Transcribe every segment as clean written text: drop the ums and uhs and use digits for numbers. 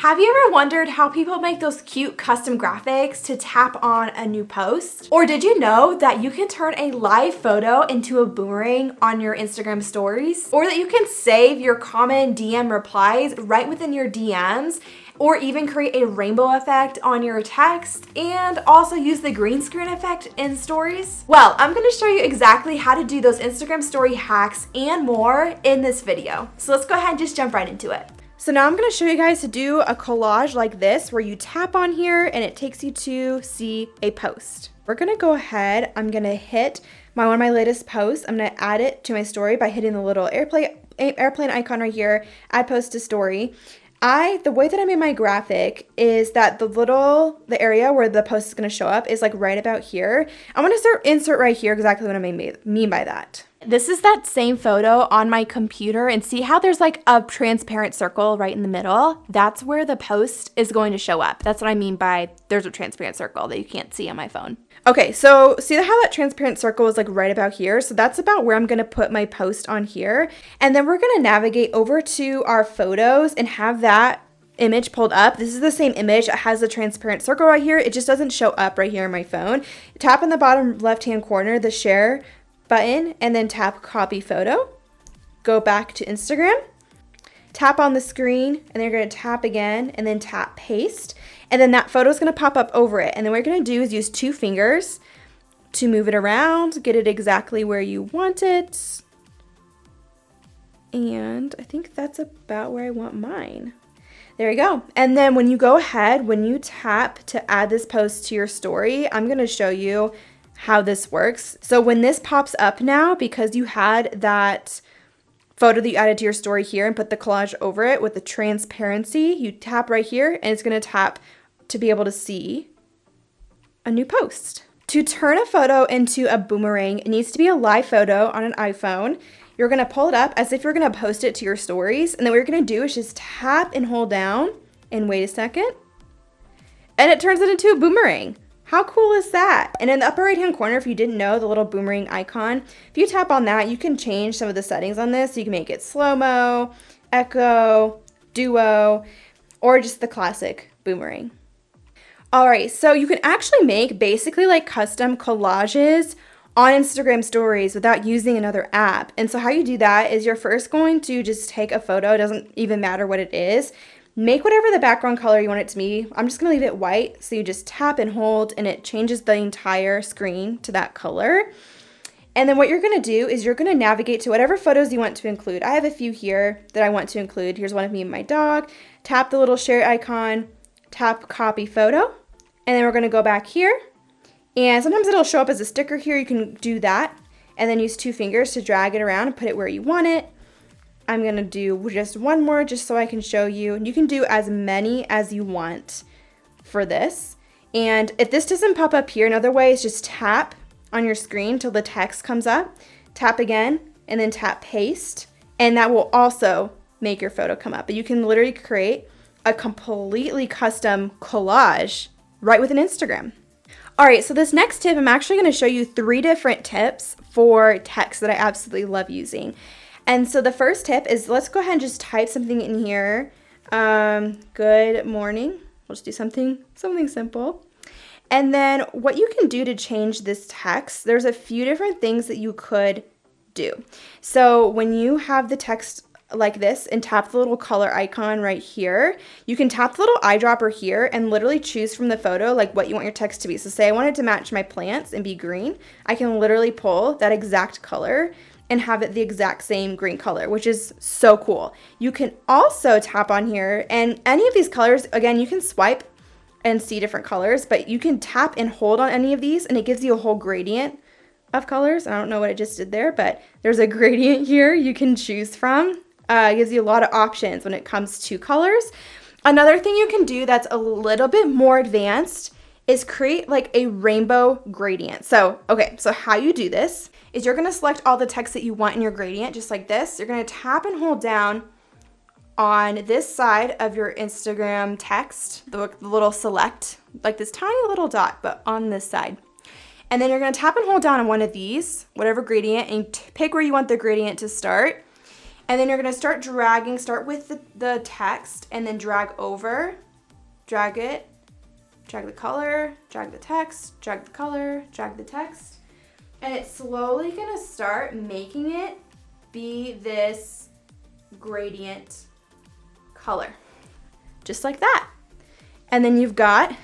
Have you ever wondered how people make those cute custom graphics to tap on a new post? Or did you know that you can turn a live photo into a boomerang on your Instagram stories? Or that you can save your common DM replies right within your DMs? Or even create a rainbow effect on your text and also use the green screen effect in stories? Well, I'm gonna show you exactly how to do those Instagram story hacks and more in this video. So let's go ahead and just jump right into it. So now I'm gonna show you guys to do a collage like this where you tap on here and it takes you to see a post. We're gonna go ahead, I'm gonna hit one of my latest posts. I'm gonna add it to my story by hitting the little airplane icon right here, add post to story. The way that I made my graphic is that the area where the post is going to show up is like right about here. I'm going to insert right here exactly what I mean by that. This is that same photo on my computer, and see how there's like a transparent circle right in the middle? That's where the post is going to show up. That's what I mean by there's a transparent circle that you can't see on my phone. Okay, so see how that transparent circle is like right about here? So that's about where I'm gonna put my post on here. And then we're gonna navigate over to our photos and have that image pulled up. This is the same image. It has a transparent circle right here. It just doesn't show up right here on my phone. Tap in the bottom left-hand corner, the share button, and then tap copy photo. Go back to Instagram. Tap on the screen, and then you're gonna tap again, and then tap paste. And then that photo is gonna pop up over it. And then what you're gonna do is use 2 fingers to move it around, get it exactly where you want it. And I think that's about where I want mine. There you go. And then when you go ahead, when you tap to add this post to your story, I'm gonna show you how this works. So when this pops up now, because you had that photo that you added to your story here and put the collage over it with the transparency, you tap right here and it's gonna tap to be able to see a new post. To turn a photo into a boomerang, it needs to be a live photo on an iPhone. You're gonna pull it up as if you're gonna post it to your stories, and then what you're gonna do is just tap and hold down and wait a second, and it turns it into a boomerang. How cool is that? And in the upper right hand corner, if you didn't know, the little boomerang icon, if you tap on that, you can change some of the settings on this. So you can make it slow-mo, echo, duo, or just the classic boomerang. All right, so you can actually make basically like custom collages on Instagram stories without using another app. And so how you do that is you're first going to just take a photo. It doesn't even matter what it is. Make whatever the background color you want it to be. I'm just gonna leave it white. So you just tap and hold and it changes the entire screen to that color. And then what you're gonna do is you're gonna navigate to whatever photos you want to include. I have a few here that I want to include. Here's one of me and my dog. Tap the little share icon, tap copy photo, and then we're gonna go back here. And sometimes it'll show up as a sticker here. You can do that. And then use 2 fingers to drag it around and put it where you want it. I'm gonna do just one more just so I can show you. You can do as many as you want for this. And if this doesn't pop up here, another way is just tap on your screen till the text comes up, tap again, and then tap paste. And that will also make your photo come up. But you can literally create a completely custom collage right within Instagram. All right, so this next tip, I'm actually gonna show you 3 different tips for text that I absolutely love using. And so the first tip is, let's go ahead and just type something in here. Good morning. We'll just do something simple. And then what you can do to change this text, there's a few different things that you could do. So when you have the text like this and tap the little color icon right here, you can tap the little eyedropper here and literally choose from the photo like what you want your text to be. So say I wanted to match my plants and be green, I can literally pull that exact color and have it the exact same green color, which is so cool. You can also tap on here, and any of these colors, again, you can swipe and see different colors, but you can tap and hold on any of these and it gives you a whole gradient of colors. I don't know what it just did there, but there's a gradient here you can choose from. It gives you a lot of options when it comes to colors. Another thing you can do that's a little bit more advanced is create like a rainbow gradient. So how you do this is you're gonna select all the text that you want in your gradient, just like this. You're gonna tap and hold down on this side of your Instagram text, the little select, like this tiny little dot, but on this side. And then you're gonna tap and hold down on one of these, whatever gradient, and pick where you want the gradient to start. And then you're gonna start dragging, start with the text and then drag over, drag it, drag the color, drag the text, drag the color, drag the text. And it's slowly gonna start making it be this gradient color, just like that. And then you've got,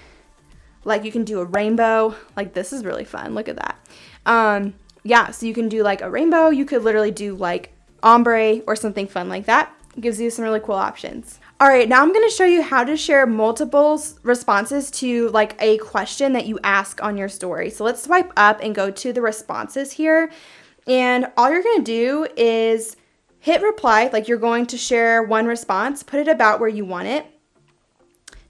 like, you can do a rainbow. Like, this is really fun, look at that. Yeah, so you can do like a rainbow. You could literally do like ombre or something fun like that. It gives you some really cool options. All right, now I'm gonna show you how to share multiple responses to like a question that you ask on your story. So let's swipe up and go to the responses here. And all you're gonna do is hit reply, like you're going to share one response, put it about where you want it,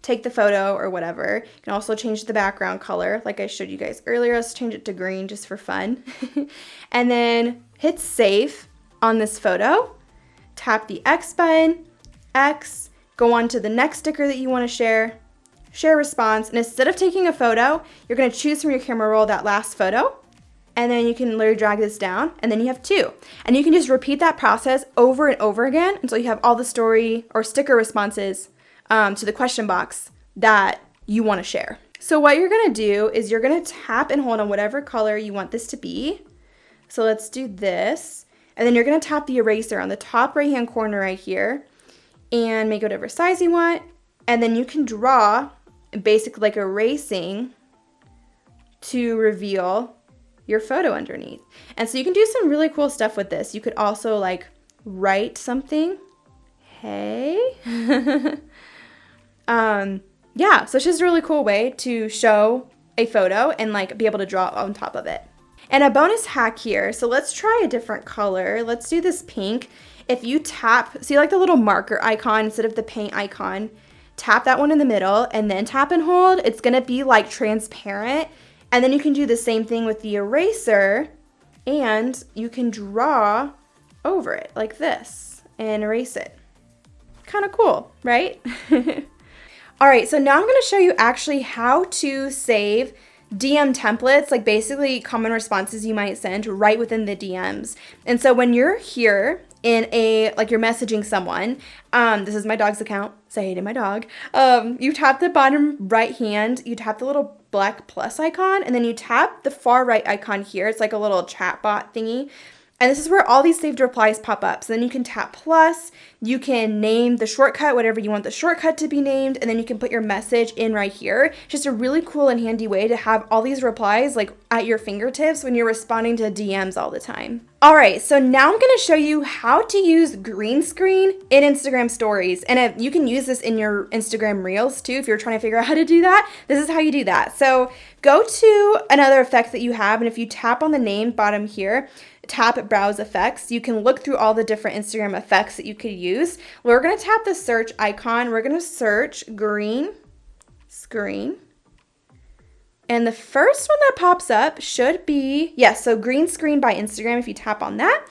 take the photo or whatever. You can also change the background color like I showed you guys earlier. Let's change it to green just for fun. And then hit save on this photo, tap the X button, X, go on to the next sticker that you want to share, share response, and instead of taking a photo, you're going to choose from your camera roll that last photo, and then you can literally drag this down, and then you have two. And you can just repeat that process over and over again until you have all the story or sticker responses to the question box that you want to share. So what you're going to do is you're going to tap and hold on whatever color you want this to be. So let's do this. And then you're going to tap the eraser on the top right hand corner right here and make it whatever size you want. And then you can draw basically like erasing to reveal your photo underneath. And so you can do some really cool stuff with this. You could also like write something. Hey. Yeah, so it's just a really cool way to show a photo and like be able to draw on top of it. And a bonus hack here, so let's try a different color. Let's do this pink. If you tap, see like the little marker icon instead of the paint icon, tap that one in the middle and then tap and hold. It's gonna be like transparent. And then you can do the same thing with the eraser and you can draw over it like this and erase it. Kind of cool, right? All right, so now I'm gonna show you actually how to save DM templates, like basically common responses you might send right within the DMs. And so when you're here in like you're messaging someone, this is my dog's account, say hey to my dog. You tap the bottom right hand, you tap the little black plus icon, and then you tap the far right icon here. It's like a little chat bot thingy. And this is where all these saved replies pop up. So then you can tap plus, you can name the shortcut, whatever you want the shortcut to be named, and then you can put your message in right here. Just a really cool and handy way to have all these replies like at your fingertips when you're responding to DMs all the time. All right, so now I'm gonna show you how to use green screen in Instagram stories. And you can use this in your Instagram reels too if you're trying to figure out how to do that. This is how you do that. So go to another effect that you have, and if you tap on the name bottom here, tap browse effects, you can look through all the different Instagram effects that you could use. We're gonna tap the search icon. We're gonna search green screen. And the first one that pops up should be, yes, so green screen by Instagram. If you tap on that,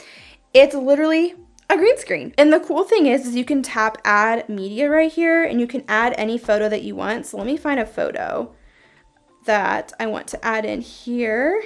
it's literally a green screen. And the cool thing is you can tap add media right here and you can add any photo that you want. So let me find a photo that I want to add in here.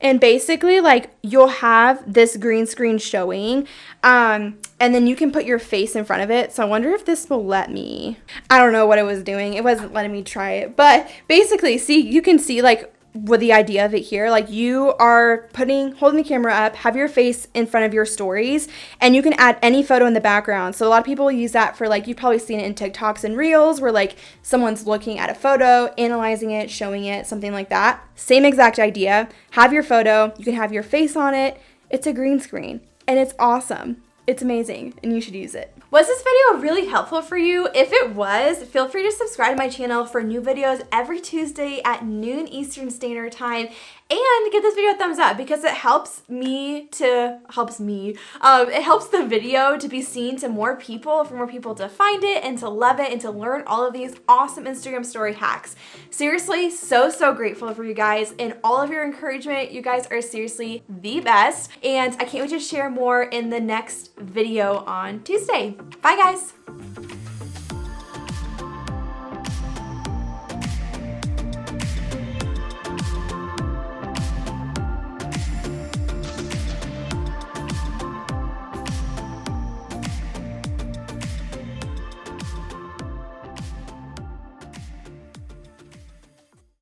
And basically, like, you'll have this green screen showing, and then you can put your face in front of it. So I wonder if this will let me. I don't know what it was doing. It wasn't letting me try it. But basically, see, you can see, like, with the idea of it here, like you are holding the camera up, have your face in front of your stories, and you can add any photo in the background. So a lot of people use that for, like, you've probably seen it in TikToks and Reels where like someone's looking at a photo, analyzing it, showing it, something like that. Same exact idea. Have your photo, you can have your face on it. It's a green screen and it's awesome. It's amazing and you should use it. Was this video really helpful for you? If it was, feel free to subscribe to my channel for new videos every Tuesday at noon Eastern Standard Time, and give this video a thumbs up because it helps it helps the video to be seen to more people, for more people to find it and to love it and to learn all of these awesome Instagram story hacks. Seriously, so grateful for you guys and all of your encouragement. You guys are seriously the best, and I can't wait to share more in the next video on Tuesday. Bye guys.